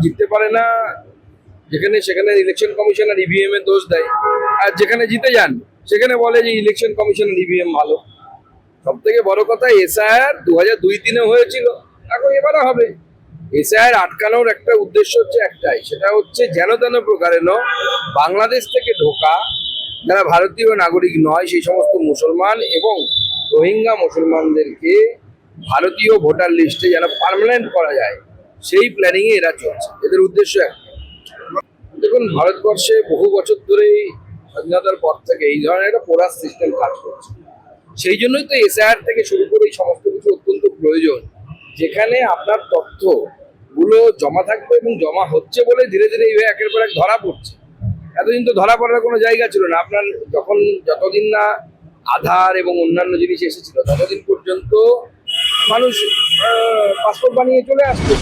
জিততে পারে না, যেখানে সেখানে ইলেকশন কমিশনার ইভিএম এর দোষ দেয়, আর যেখানে জিতে যান সেখানে বলে যে ইলেকশন কমিশনার ইভিএম ভালো। সব থেকে বড় কথা, এসআইআর 2002-03 হয়েছিল, এখন এবারে হবে। এসআইআর আটকানোর একটা উদ্দেশ্য হচ্ছে একটাই, সেটা হচ্ছে যেন তেন প্রকারে বাংলাদেশ থেকে ঢোকা যারা ভারতীয় নাগরিক নয় সেই সমস্ত মুসলমান এবং রোহিঙ্গা মুসলমানদেরকে ভারতীয় ভোটার লিস্টে যেন পার্মানেন্ট করা যায়, সেই প্ল্যানিং এ এরা চলছে। এদের উদ্দেশ্য একটা। দেখুন, ভারতবর্ষে বহু বছর ধরেই স্বাধীনতার পর থেকে এই ধরনের একটা পোরাস সিস্টেম কাজ করছে। সেই জন্যই তো এসআইআর থেকে শুরু করে এই সমস্ত কিছু অত্যন্ত প্রয়োজন, যেখানে আপনার তথ্যগুলো জমা থাকবে এবং জমা হচ্ছে বলে ধীরে ধীরে এইভাবে একের পর এক ধরা পড়ছে। এতদিন তো ধরা পড়ার কোনো জায়গা ছিল না। আপনার যতদিন না আধার এবং অন্যান্য জিনিস এসেছিল ততদিন পর্যন্ত মানুষ পাসপোর্ট বানিয়ে চলে আসতো।